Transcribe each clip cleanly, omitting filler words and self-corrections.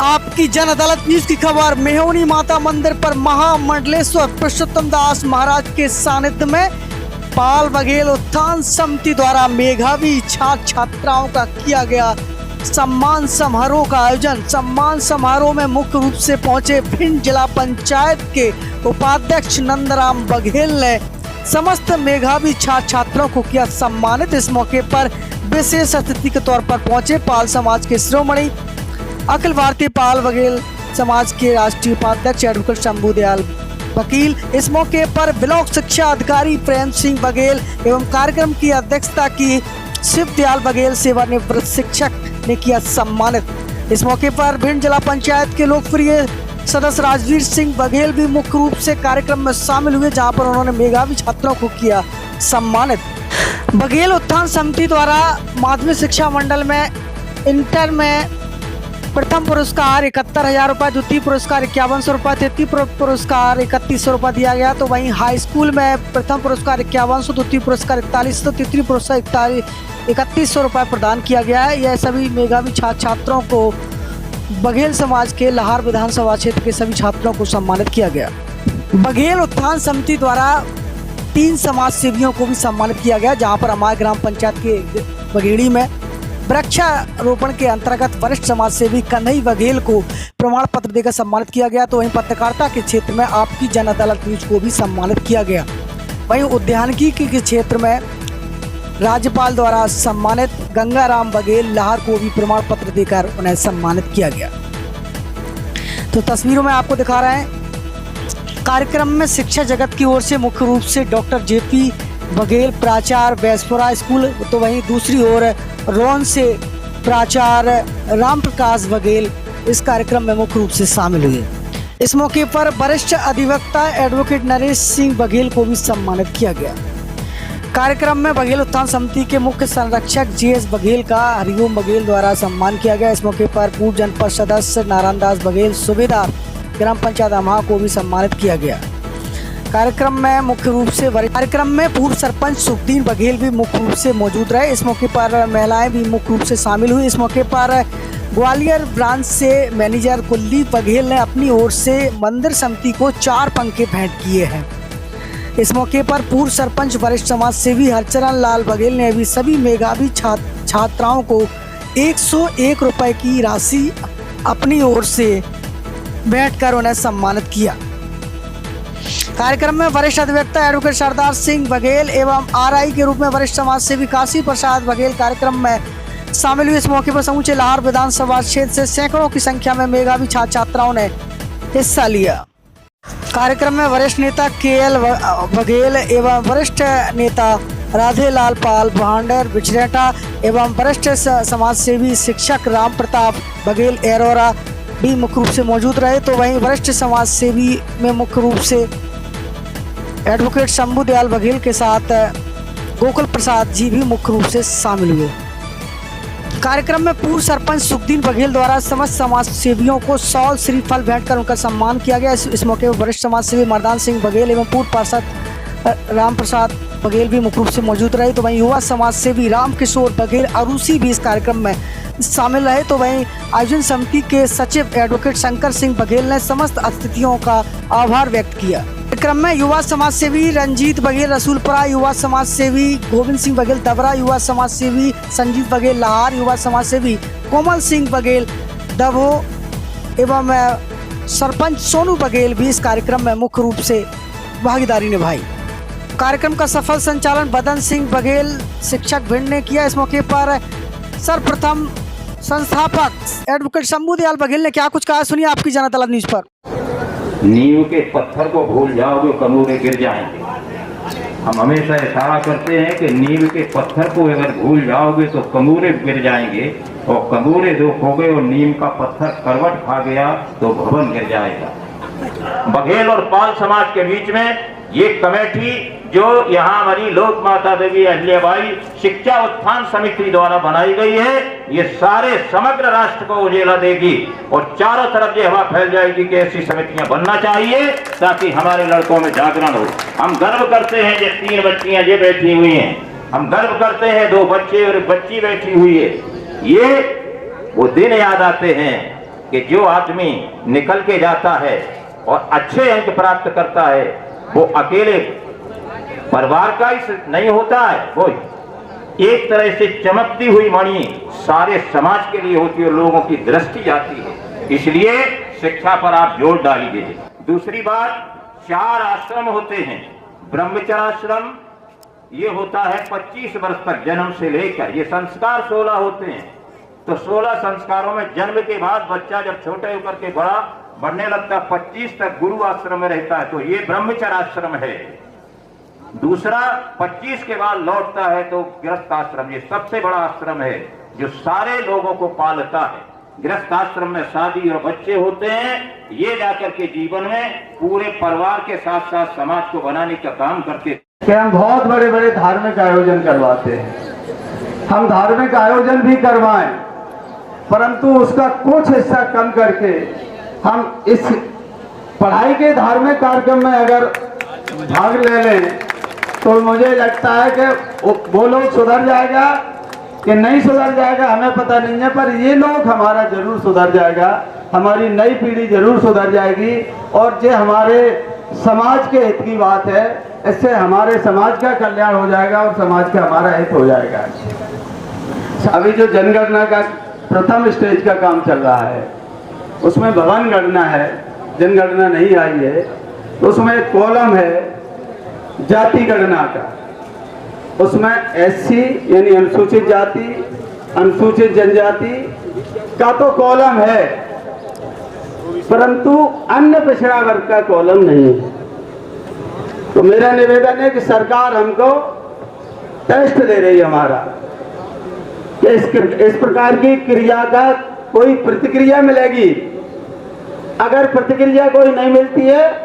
आपकी जन अदालत न्यूज की खबर। मेहौनी माता मंदिर पर महामंडलेश्वर पुरुषोत्तम दास महाराज के सानिध्य में पाल बघेल उत्थान समिति द्वारा मेधावी छात्र छात्राओं का किया गया सम्मान समारोह का आयोजन। सम्मान समारोह में मुख्य रूप से पहुंचे भिंड जिला पंचायत के उपाध्यक्ष नंदराम बघेल ने समस्त मेधावी छात्र छात्रों को किया सम्मानित। इस मौके पर विशेष अतिथि के तौर पर पहुंचे पाल समाज के शिरोमणि अखिल भारतीय पाल बघेल समाज के राष्ट्रीय उपाध्यक्ष एडवोकेट शंभू दयाल वकील। इस मौके पर ब्लॉक शिक्षा अधिकारी प्रेम सिंह बघेल एवं कार्यक्रम की अध्यक्षता की शिव दयाल बघेल सेवानिवृत्त शिक्षक ने किया सम्मानित। इस मौके पर भिंड जिला पंचायत के लोकप्रिय सदस्य राजवीर सिंह बघेल भी मुख्य रूप से कार्यक्रम में शामिल हुए, जहां पर उन्होंने मेधावी छात्रों को किया सम्मानित। बघेल उत्थान समिति द्वारा माध्यमिक शिक्षा मंडल में इंटर में प्रथम पुरस्कार 71,000 रुपये, द्वितीय पुरस्कार 5100 रुपये, तृतीय पुरस्कार 3100 रुपये दिया गया। तो वहीं हाई स्कूल में प्रथम पुरस्कार 5100, द्वितीय पुरस्कार 4100, तृतीय पुरस्कार 3100 रुपये प्रदान किया गया है। यह सभी मेधावी छात्र छात्रों को बघेल समाज के लाहौर विधानसभा क्षेत्र के सभी छात्रों को सम्मानित किया गया। बघेल उत्थान समिति द्वारा 3 समाज सेवियों को भी सम्मानित किया गया, जहाँ पर हमारे ग्राम पंचायत के बघेड़ी में वृक्षारोपण के अंतर्गत वरिष्ठ समाज सेवी कन्हई बघेल को प्रमाण पत्र देकर सम्मानित किया गया। तो वहीं पत्रकारिता के क्षेत्र में आपकी जन अदालत न्यूज को भी सम्मानित किया गया। वहीं उद्यानिकी के क्षेत्र में राज्यपाल द्वारा सम्मानित गंगाराम बघेल लाहौर को भी प्रमाण पत्र देकर उन्हें सम्मानित किया गया। तो तस्वीरों में आपको दिखा रहे हैं। कार्यक्रम में शिक्षा जगत की ओर से मुख्य रूप से डॉक्टर जेपी बघेल प्राचार्य बैसपुरा स्कूल, तो वहीं दूसरी ओर रोन से प्राचार्य राम प्रकाश बघेल इस कार्यक्रम में मुख्य रूप से शामिल हुए। इस मौके पर वरिष्ठ अधिवक्ता एडवोकेट नरेश सिंह बघेल को भी सम्मानित किया गया। कार्यक्रम में बघेल उत्थान समिति के मुख्य संरक्षक जीएस बघेल का हरिओम बघेल द्वारा सम्मान किया गया। इस मौके पर पूर्व जनपद सदस्य नारायण दास बघेल सूबेदार ग्राम पंचायत अमहा को भी सम्मानित किया गया। कार्यक्रम में पूर्व सरपंच सुखदीन बघेल भी मुख्य रूप से मौजूद रहे। इस मौके पर महिलाएं भी मुख्य रूप से शामिल हुई। इस मौके पर ग्वालियर ब्रांच से मैनेजर कुलदीप बघेल ने अपनी ओर से मंदिर समिति को 4 पंखे भेंट किए हैं। इस मौके पर पूर्व सरपंच वरिष्ठ समाज सेवी हरचरण लाल बघेल ने भी सभी मेधावी छात्राओं को 101 रुपये की राशि अपनी ओर से भेंट कर उन्हें सम्मानित किया। कार्यक्रम में वरिष्ठ अधिवक्ता एडवोकेट सरदार सिंह बघेल एवं आरआई के रूप में वरिष्ठ समाज सेवी काशी प्रसाद बघेल कार्यक्रम में शामिल हुए। इस मौके पर समूचे लाहौर विधानसभा क्षेत्र से सैकड़ों की संख्या में मेधावी छात्र छात्राओं ने हिस्सा लिया। कार्यक्रम में वरिष्ठ नेता केएल बघेल एवं वरिष्ठ नेता राधेलाल पाल भांडेर बिचरेटा एवं वरिष्ठ समाज सेवी शिक्षक राम प्रताप बघेल एरोरा भी मुख्य रूप से मौजूद रहे। तो वहीं वरिष्ठ समाज सेवी में मुख्य रूप से एडवोकेट शंभू दयाल बघेल के साथ गोकुल प्रसाद जी भी मुख्य रूप से शामिल हुए। कार्यक्रम में पूर्व सरपंच सुखदीन बघेल द्वारा समस्त समाज सेवियों को शॉल श्रीफल भेंट कर उनका सम्मान किया गया। इस मौके पर वरिष्ठ समाज सेवी मर्दान सिंह बघेल एवं पूर्व पार्षद राम प्रसाद बघेल भी मुख्य रूप से मौजूद रहे। तो वहीं युवा समाज सेवी राम किशोर बघेल अरूसी भी इस कार्यक्रम में शामिल रहे। तो वहीं आयोजन समिति के सचिव एडवोकेट शंकर सिंह बघेल ने समस्त अतिथियों का आभार व्यक्त किया। कार्यक्रम में युवा समाज सेवी रंजीत बघेल रसूलपुरा, युवा समाज सेवी गोविंद सिंह बघेल दबरा, युवा समाज सेवी संजीव बघेल लाहौर, युवा समाज सेवी कोमल सिंह बघेल दबो एवं सरपंच सोनू बघेल भी इस कार्यक्रम में मुख्य रूप से भागीदारी निभाई। कार्यक्रम का सफल संचालन बदन सिंह बघेल शिक्षक भिंड ने किया। इस मौके पर सर्वप्रथम संस्थापक एडवोकेट शंभू दयाल बघेल ने क्या कुछ कहा, सुनिए आपकी जन अदालत न्यूज पर। नींव के पत्थर को भूल जाओगे कमूरे गिर जाएंगे। हम हमेशा इशारा करते हैं कि नींव के पत्थर को अगर भूल जाओगे तो कमूरे गिर जाएंगे, और कमूरे दो खो गए और नीम का पत्थर करवट खा गया तो भवन गिर जाएगा। बघेल और पाल समाज के बीच में ये कमेटी जो यहाँ हमारी लोक माता देवी अहिल्याबाई शिक्षा उत्थान समिति द्वारा बनाई गई है, ये सारे समग्र राष्ट्र को उजेला देगी और चारों तरफ ये हवा फैल जाएगी कि ऐसी समितियां बनना चाहिए ताकि हमारे लड़कों में जागरण हो। हम गर्व करते हैं ये 3 बच्चियां ये बैठी हुई हैं, हम गर्व करते हैं 2 बच्चे और बच्ची बैठी हुई है। ये वो दिन याद आते हैं कि जो आदमी निकल के जाता है और अच्छे अंक प्राप्त करता है वो अकेले परिवार का ही नहीं होता है, वो एक तरह से चमकती हुई मणि सारे समाज के लिए होती है, लोगों की दृष्टि जाती है। इसलिए शिक्षा पर आप जोर डालिए। दूसरी बात, 4 आश्रम होते हैं। ब्रह्मचर्याश्रम ये होता है 25 वर्ष तक जन्म से लेकर, ये संस्कार 16 होते हैं। तो 16 संस्कारों में जन्म के बाद बच्चा जब छोटे होकर के बड़ा बढ़ने लगता 25 तक गुरु आश्रम में रहता है, तो ये ब्रह्मचर्याश्रम है। दूसरा 25 के बाद लौटता है तो गृहस्थ आश्रम, ये सबसे बड़ा आश्रम है जो सारे लोगों को पालता है। गृहस्थ आश्रम में शादी और बच्चे होते हैं, ये जाकर के जीवन में पूरे परिवार के साथ साथ समाज को बनाने का काम करते हैं। कि हम बहुत बड़े बड़े धार्मिक आयोजन करवाते हैं, हम धार्मिक आयोजन भी करवाएं, परंतु उसका कुछ हिस्सा कम करके हम इस पढ़ाई के धार्मिक कार्यक्रम में अगर भाग ले लें तो मुझे लगता है कि वो लोग सुधर जाएगा कि नहीं सुधर जाएगा हमें पता नहीं है, पर ये लोग हमारा जरूर सुधर जाएगा, हमारी नई पीढ़ी जरूर सुधर जाएगी। और ये हमारे समाज के हित की बात है, इससे हमारे समाज का कल्याण हो जाएगा और समाज का हमारा हित हो जाएगा। अभी जो जनगणना का प्रथम स्टेज का काम चल रहा है उसमें भवन गणना है, जनगणना नहीं आई है, तो उसमें एक कॉलम है जाति गणना का, उसमें एससी यानी अनुसूचित जाति, अनुसूचित जनजाति का तो कॉलम है, परंतु अन्य पिछड़ा वर्ग का कॉलम नहीं है। तो मेरा निवेदन है कि सरकार हमको टेस्ट दे रही है हमारा कि इस प्रकार की क्रिया का कोई प्रतिक्रिया मिलेगी। अगर प्रतिक्रिया कोई नहीं मिलती है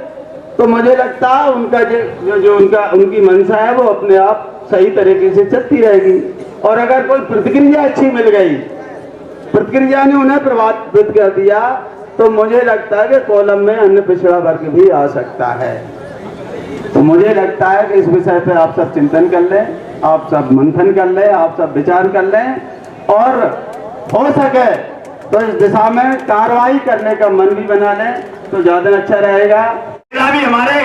तो मुझे लगता है उनका जो उनकी मंशा है वो अपने आप सही तरीके से चलती रहेगी। और अगर कोई प्रतिक्रिया अच्छी मिल गई, प्रतिक्रिया ने उन्हें प्रभावित कर दिया, तो मुझे लगता है कि कॉलम में अन्य पिछड़ा वर्ग भी आ सकता है। तो मुझे लगता है कि इस विषय पर आप सब चिंतन कर लें, आप सब मंथन कर लें, आप सब विचार कर लें और हो सके तो इस दिशा में कार्रवाई करने का मन भी बना लें तो ज्यादा अच्छा रहेगा। भी हमारे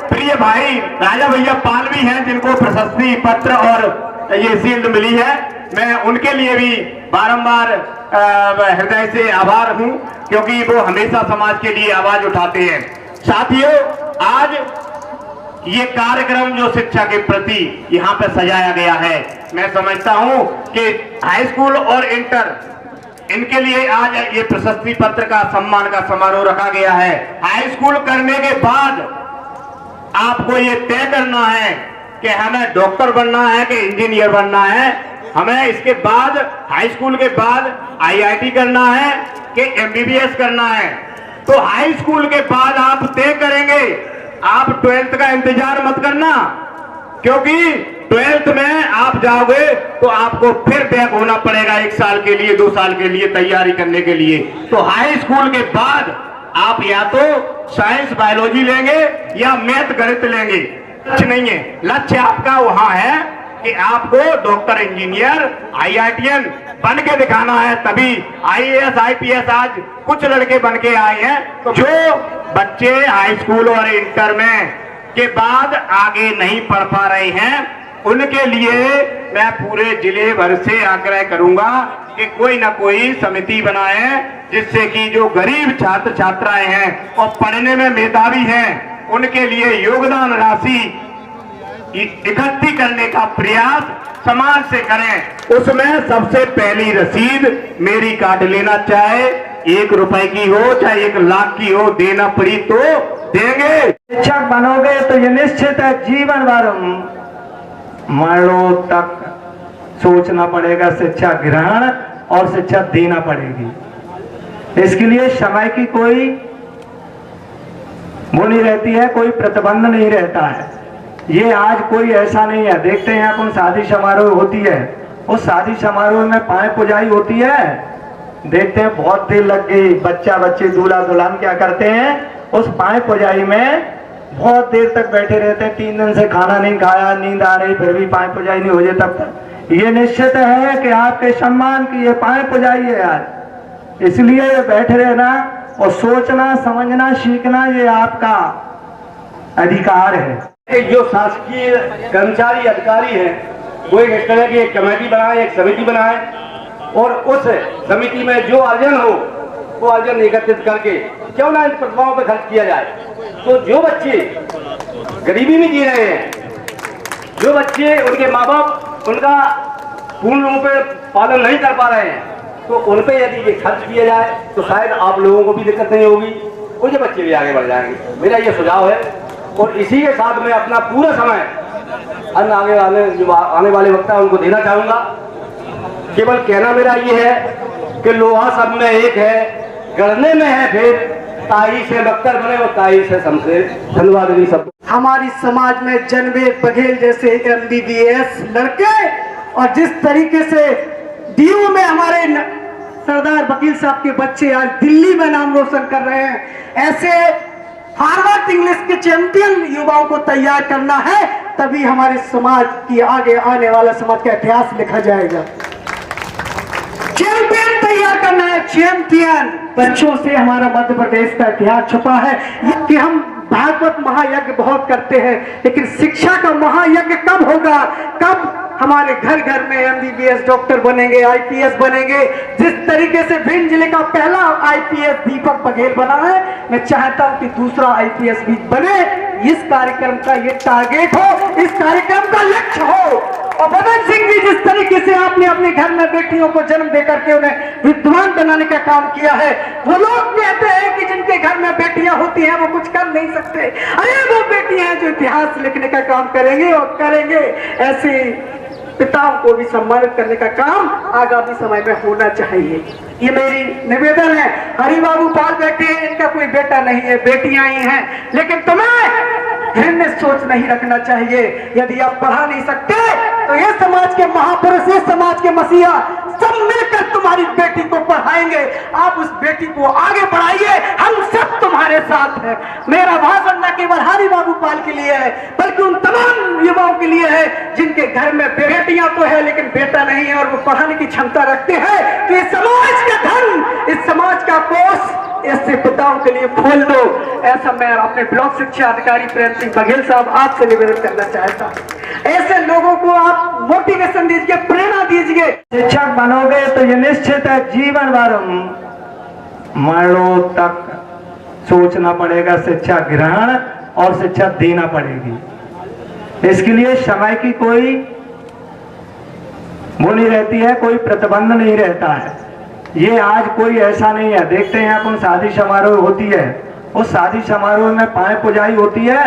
प्रिय भाई राजा भैया पाल भी हैं जिनको प्रशस्ति पत्र और ये शील्ड मिली है। मैं उनके लिए भी बारंबार हृदय से आभार हूं, क्योंकि वो हमेशा समाज के लिए आवाज उठाते हैं। साथियों, आज ये कार्यक्रम जो शिक्षा के प्रति यहाँ पे सजाया गया है, मैं समझता हूँ कि हाई स्कूल और इंटर इनके लिए आज ये प्रशस्ति पत्र का सम्मान का समारोह रखा गया है। हाई स्कूल करने के बाद आपको ये तय करना है कि हमें डॉक्टर बनना है कि इंजीनियर बनना है, हमें इसके बाद हाई स्कूल के बाद आईआईटी करना है कि एमबीबीएस करना है। तो हाई स्कूल के बाद आप तय करेंगे। आप 12th का इंतजार मत करना, क्योंकि 12th में आप जाओगे तो आपको फिर बैक होना पड़ेगा 1 साल के लिए, 2 साल के लिए तैयारी करने के लिए। तो हाई स्कूल के बाद आप या तो साइंस बायोलॉजी लेंगे या मैथ गणित लेंगे, लक्ष्य नहीं है। लक्ष्य आपका वहां है कि आपको डॉक्टर, इंजीनियर, आईआईटीएन बन के दिखाना है, तभी आईएएस आईपीएस आज कुछ लड़के बन के आए हैं। तो जो बच्चे हाई स्कूल और इंटर में के बाद आगे नहीं पढ़ पा रहे हैं, उनके लिए मैं पूरे जिले भर से आग्रह करूंगा कि कोई ना कोई समिति बनाए, जिससे कि जो गरीब छात्र छात्राएं हैं और पढ़ने में मेधावी हैं, उनके लिए योगदान राशि इकट्ठी करने का प्रयास समाज से करें। उसमें सबसे पहली रसीद मेरी काट लेना, चाहे 1 रुपए की हो चाहे 1 लाख की हो, देना पड़ी तो देंगे। शिक्षक बनोगे तो ये निश्चित है जीवन भर मरणों तक सोचना पड़ेगा, शिक्षा ग्रहण और शिक्षा देना पड़ेगी। इसके लिए समय की कोई वो नहीं रहती है, कोई प्रतिबंध नहीं रहता है। ये आज कोई ऐसा नहीं है, देखते हैं अपन शादी समारोह होती है, उस शादी समारोह में पाए पुजाई होती है, देखते हैं बहुत देर लग गई, बच्चा बच्चे दूल्हा दुल्हन क्या करते हैं, उस पाए पुजाई में बहुत देर तक बैठे रहते हैं, 3 दिन से खाना नहीं खाया, नींद आ रही, फिर भी पाए पुजाई नहीं हो जाए तब तक। ये निश्चित है कि आपके सम्मान की ये पाए पुजाई है आज, इसलिए बैठे रहना और सोचना समझना सीखना ये आपका अधिकार है। एक जो शासकीय कर्मचारी अधिकारी है वो एक इस तरह की एक कमेटी बनाए, एक समिति बनाए और उस समिति में जो अर्जन हो वो अर्जन एकत्रित करके क्यों ना इन प्रतिभाओं पर खर्च किया जाए। तो जो बच्चे गरीबी में जी रहे हैं, जो बच्चे उनके माँ बाप उनका पूर्ण रूप से पालन नहीं कर पा रहे हैं, तो उन पे यदि ये खर्च किया जाए तो शायद आप लोगों को भी दिक्कत नहीं होगी और ये बच्चे भी आगे बढ़ जाएंगे। मेरा ये सुझाव है और इसी के साथ मैं अपना पूरा समय अन्य आने वाले वक्त है उनको देना चाहूंगा। केवल कहना मेरा ये है कि लोहा सब में एक है, गढ़ने में है फिर ताई से बख्तर बने और ताई से शमशेर। धन्यवाद। सब हमारी समाज में जनवेद बघेल जैसे MBBS लड़के और जिस तरीके से डीयू में हमारे सरदार वकील साहब के बच्चे आज दिल्ली में नाम रोशन कर रहे हैं, ऐसे हार्वर्ड इंग्लिश के चैंपियन युवाओं को तैयार करना है, तभी हमारे समाज की आगे आने वाला समाज का इतिहास लिखा जाएगा। चैंपियन तैयार करना है, चैंपियन। बच्चों से हमारा मध्य प्रदेश का इतिहास छुपा है कि हम भागवत महायज्ञ बहुत करते हैं, लेकिन शिक्षा का महायज्ञ कब होगा, कब हमारे घर घर में MBBS डॉक्टर बनेंगे, IPS बनेंगे। जिस तरीके से भिंड जिले का पहला IPS दीपक बघेल बना है, मैं चाहता हूं कि दूसरा IPS भी बने। इस कार्यक्रम का ये टारगेट हो, इस कार्यक्रम का लक्ष्य हो। और बदन सिंह जी, जिस तरीके से आपने अपने घर में बेटियों को जन्म देकर के उन्हें विद्वान बनाने का काम किया है, वो लोग कहते हैं कि जिनके घर में बेटियां होती हैं वो कुछ कर नहीं सकते। अरे वो बेटियां हैं जो इतिहास लिखने का काम करेंगे और करेंगे। ऐसे पिताओं को भी सम्मानित करने का काम आगामी समय में होना चाहिए। ये मेरी निवेदन है। हरि बाबू पाल बैठे हैं, इनका कोई बेटा नहीं है, बेटियां ही हैं, लेकिन तुम्हें घृण्य सोच नहीं रखना चाहिए। यदि आप पढ़ा नहीं सकते तो ये समाज के महापुरुष, ये समाज के मसीहा सब मिलकर तुम्हारी बेटी को पढ़ाएंगे। आप उस बेटी को आगे बढ़ाइए, हम सब तुम्हारे साथ हैं। मेरा भाषण न केवल हरि बाबू पाल के लिए है, बल्कि उन तमाम युवाओं के लिए है जिनके घर में बेटियां तो है लेकिन बेटा नहीं है और वो पढ़ाने की क्षमता रखते हैं। तो इस समाज का धन, इस समाज का कोष ऐसे पिताओं के लिए खोल दो। ऐसा मैं अपने ब्लॉक शिक्षा अधिकारी प्रेम सिंह बघेल साहब आपसे निवेदन करना चाहता हूं। ऐसे लोगों को आप मोटिवेशन दीजिए, प्रेरणा दीजिए। शिक्षक बनोगे तो ये निश्चित है जीवन भर मरणों तक सोचना पड़ेगा, शिक्षा ग्रहण और शिक्षा देना पड़ेगी। इसके लिए समय की कोई वो नहीं रहती है, कोई प्रतिबंध नहीं रहता है। ये आज कोई ऐसा नहीं है। देखते हैं अपन शादी समारोह होती है, उस शादी समारोह में पाए पुजाई होती है,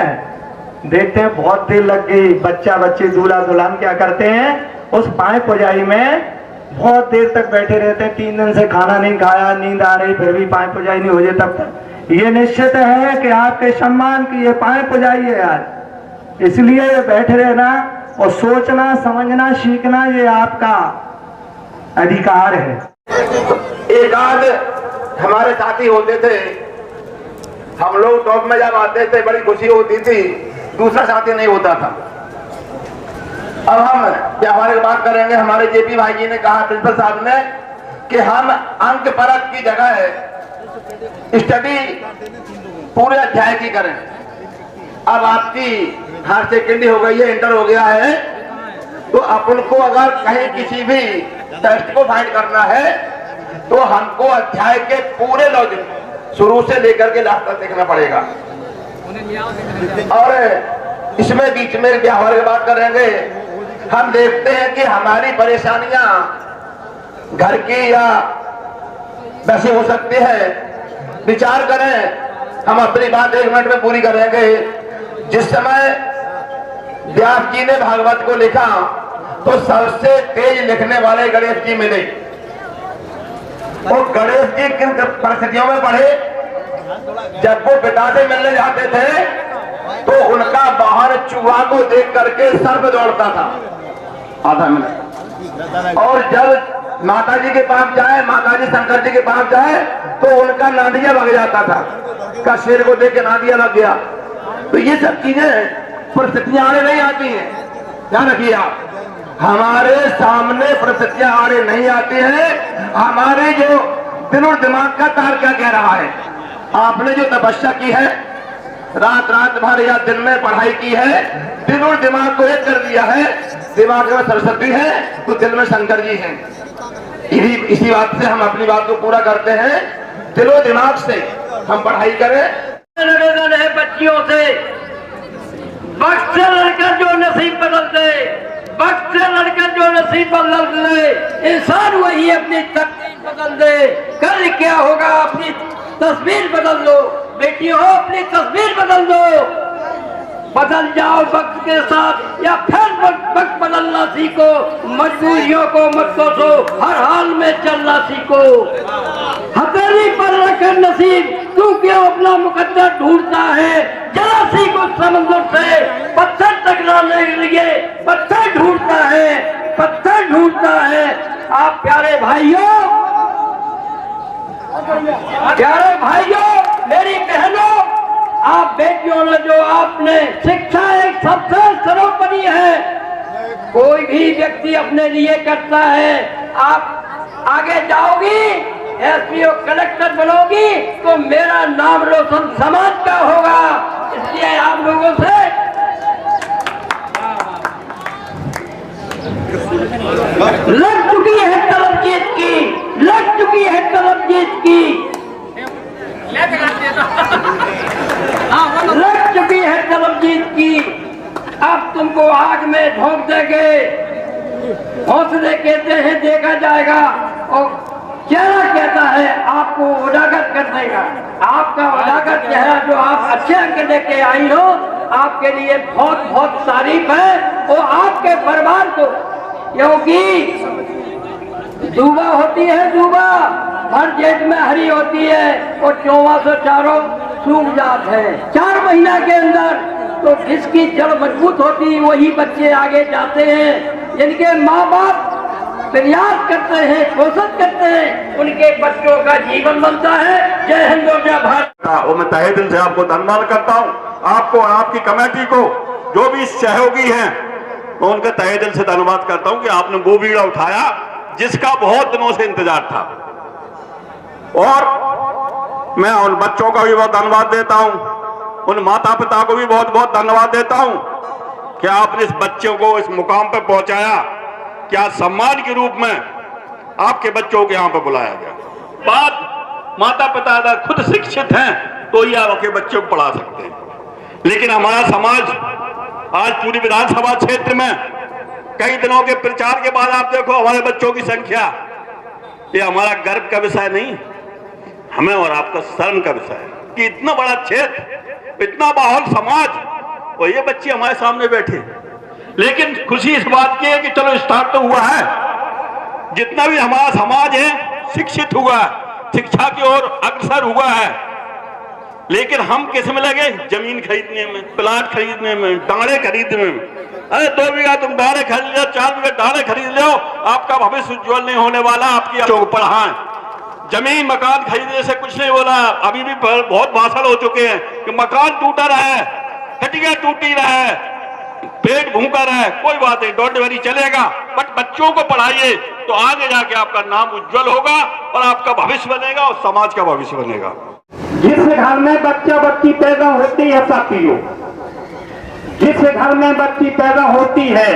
देखते हैं बहुत देर लग गई। बच्चा बच्चे दूल्हा दुल्हन क्या करते हैं, उस पाए पुजाई में बहुत देर तक बैठे रहते हैं। 3 दिन से खाना नहीं खाया, नींद आ रही, फिर भी पाए पुजाई नहीं हो जाए तब तक। ये निश्चित है कि आपके सम्मान की ये पाए पुजाई है आज। इसलिए बैठे रहना और सोचना समझना सीखना ये आपका अधिकार है। एक आध हमारे साथी होते थे, हम लोग टॉप में जब आते थे बड़ी खुशी होती थी, दूसरा साथी नहीं होता था। अब हम व्यावहारिक की बात करेंगे। हमारे जेपी भाई जी ने कहा, प्रिंसिपल साहब ने, कि हम अंक परख की जगह है स्टडी पूरे अध्याय की करें। अब आपकी हायर सेकेंडरी हो गई है, इंटर हो गया है, तो अपन को अगर कहीं किसी भी टेस्ट को फाइंड करना है तो हमको अध्याय के पूरे लॉजिक शुरू से लेकर के लास्ट तक देखना पड़ेगा। और इसमें बीच में व्यवहार की बात करेंगे। हम देखते हैं कि हमारी परेशानियां घर की या वैसे हो सकती है। विचार करें, हम अपनी बात 1 मिनट में पूरी करेंगे। जिस समय व्यास जी ने भागवत को लिखा तो सबसे तेज लिखने वाले गणेश जी मिले। और गणेश जी किन परिस्थितियों में पढ़े, जब वो पिता से मिलने जाते थे तो उनका बाहर चूहा को देख करके सर्प दौड़ता था आधा मिनट, और जब माता जी के पास जाए, माता जी शंकर जी के पास जाए तो उनका नादिया लग जाता था। का शेर को देख के नादिया लग गया। तो ये सब चीजें परिस्थितियां आने नहीं आती हैं, ध्यान रखिए आप। हमारे सामने परिस्थितियां आने नहीं आती हैं। हमारे जो दिल और दिमाग का तार क्या कह रहा है। आपने जो तपस्या की है, रात रात भर या दिन में पढ़ाई की है, दिल और दिमाग को एक कर दिया है। दिमाग में सरस्वती है तो दिल में शंकर जी हैं। इसी बात से हम अपनी बात को पूरा करते हैं। दिल और दिमाग से हम पढ़ाई करें। निवेदन है बच्चियों से, वक्त से लड़कर जो नसीब बदल दे, वक्त से लड़कर जो नसीब बदल दे, इंसान वही अपनी तकदीर बदल दे। कल क्या होगा अपनी तस्वीर बदल दो, बेटियों अपनी तस्वीर बदल दो। बदल जाओ वक्त के साथ या फिर वक्त बदलना सीखो। मजबूरियों को मत कोसो, हर हाल में चलना सीखो। हथेली पर रखकर नसीब तू क्यों अपना मुकद्दर ढूंढता है। जरा सीखो समंदर से पत्थर टकराने के लिए पत्थर ढूंढता है, पत्थर ढूंढता है। आप प्यारे भाइयों, मेरी बहनों, आप बेटियों ने जो आपने शिक्षा एक सबसे सर्वोपरि है। कोई भी व्यक्ति अपने लिए करता है। आप आगे जाओगी, एसपीओ कलेक्टर बनोगी तो मेरा नाम रोशन समाज का होगा। इसलिए आप लोगों से लग चुकी है तरबजीत की, लग चुकी है तरबजीत की, लग चुकी है तरबजीत की। अब तुमको आग में झोंक देंगे। हौसले कहते हैं देखा जाएगा और चेहरा कहता है आपको उजागर कर देगा। आपका उजागर चेहरा जो आप अच्छे अंक लेके आई हो, आपके लिए बहुत बहुत तारीफ है और आपके परिवार को, क्योंकि दूबा होती है, दूबा हर जेठ में हरी होती है और 24 चारों सूख जाते हैं 4 महीना के अंदर। तो जिसकी जड़ मजबूत होती वही बच्चे आगे जाते हैं। जिनके माँ बाप प्रयास करते हैं, कोशिश करते हैं, उनके बच्चों का जीवन बनता है। जय हिंद और जय भारत। और मैं तहे दिल से आपको धन्यवाद करता हूँ, आपको और आपकी कमेटी को, जो भी सहयोगी हैं, मैं उनका तहे दिल से धन्यवाद करता हूँ कि आपने वो बीड़ा उठाया जिसका बहुत दिनों से इंतजार था। और मैं उन बच्चों का भी बहुत धन्यवाद देता हूँ, उन माता पिता को भी बहुत बहुत धन्यवाद देता हूँ कि आपने इस बच्चों को इस मुकाम पर पहुंचाया। क्या सम्मान के रूप में आपके बच्चों को यहाँ पर बुलाया गया। बात माता पिता अगर खुद शिक्षित हैं तो ही आप आपके बच्चों को पढ़ा सकते हैं। लेकिन हमारा समाज आज पूरी विधानसभा क्षेत्र में कई दिनों के प्रचार के बाद आप देखो हमारे बच्चों की संख्या, ये हमारा गर्व का विषय नहीं, हमें और आपका शर्म का विषय है कि इतना बड़ा क्षेत्र, इतना बाहुल समाज और ये बच्चे हमारे सामने बैठे। लेकिन खुशी इस बात की है कि चलो स्टार्ट तो हुआ है, जितना भी हमारा समाज है शिक्षित हुआ है, शिक्षा की ओर अग्रसर हुआ है। लेकिन हम किस में लगे? जमीन खरीदने में, प्लाट खरीदने में, डाले खरीदने में। अरे 2 बीघा तुम डाले खरीद लो, 4 बीघा डाले खरीद लो, आपका भविष्य उज्जवल नहीं होने वाला। आपकी बच्चों को पढ़ाएं, जमीन मकान खरीदने से कुछ नहीं बोला। अभी भी बहुत भाषण हो चुके हैं कि मकान टूटा रहा है, खटिया टूटी रहा है, पेट भूखा रहा है, कोई बात नहीं, डोंट वरी चलेगा। बट बच्चों को पढ़ाइए तो आगे जाके आपका नाम उज्जवल होगा और आपका भविष्य बनेगा और समाज का भविष्य बनेगा। जिस घर में बच्चा बच्ची पैदा होती है साथियों, जिस घर में बच्ची पैदा होती है,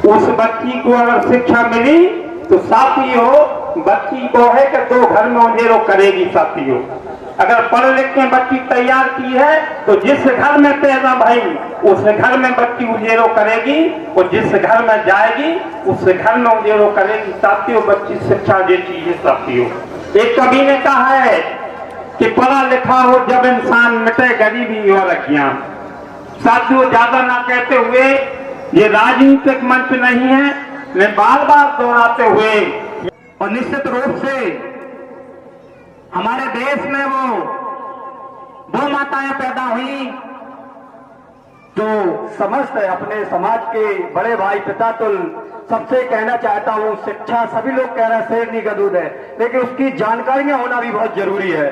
उस बच्ची को अगर शिक्षा मिली तो साथियों बच्ची को है कि 2 घर में उंडेरो करेगी साथियों। अगर पढ़ लिख के बच्ची तैयार की है तो जिस घर में पैदा भई उस घर में बच्ची उजेरो करेगी और जिस घर में जाएगी उस घर में उजेरो करेगी साथियों। बच्ची शिक्षा देती है साथियों। एक कवि ने कहा है कि पढ़ा लिखा हो जब इंसान मिटे गरीबी और अज्ञान। साथियों ज्यादा ना कहते हुए, ये राजनीतिक मंच नहीं है, मैं बार बार दोहराते हुए, और निश्चित रूप से हमारे देश में वो माताएं पैदा हुई जो समस्त अपने समाज के बड़े भाई पिता तुल। सबसे कहना चाहता हूँ, शिक्षा सभी लोग कह रहे हैं शेरनी का दूध है, लेकिन उसकी जानकारियां होना भी बहुत जरूरी है।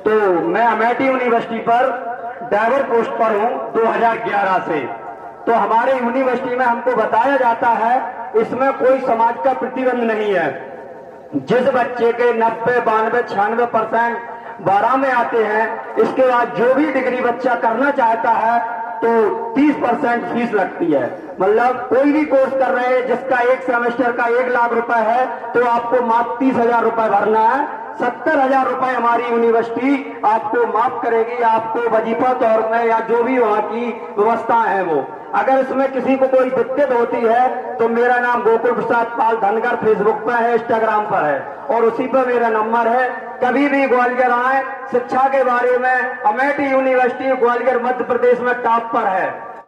तो मैं अमेठी यूनिवर्सिटी पर ड्राइवर पोस्ट पर हूँ 2011 से। तो हमारे यूनिवर्सिटी में हमको बताया जाता है इसमें कोई समाज का प्रतिबंध नहीं है। जिस बच्चे के 90, 92, 96% 12 में आते हैं, इसके बाद जो भी डिग्री बच्चा करना चाहता है तो 30% फीस लगती है। मतलब कोई भी कोर्स कर रहे हैं जिसका एक सेमेस्टर का 1 लाख रुपए है तो आपको मात्र 30,000 रुपए भरना है। 70,000 रुपए हमारी यूनिवर्सिटी आपको माफ करेगी, आपको वजीफा तौर में या जो भी वहाँ की व्यवस्था है वो। अगर इसमें किसी को कोई दिक्कत होती है तो मेरा नाम गोकुल प्रसाद पाल धनगर फेसबुक पर है, इंस्टाग्राम पर है और उसी पर मेरा नंबर है। कभी भी ग्वालियर आए, शिक्षा के बारे में अमेठी यूनिवर्सिटी ग्वालियर मध्य प्रदेश में टॉप पर है।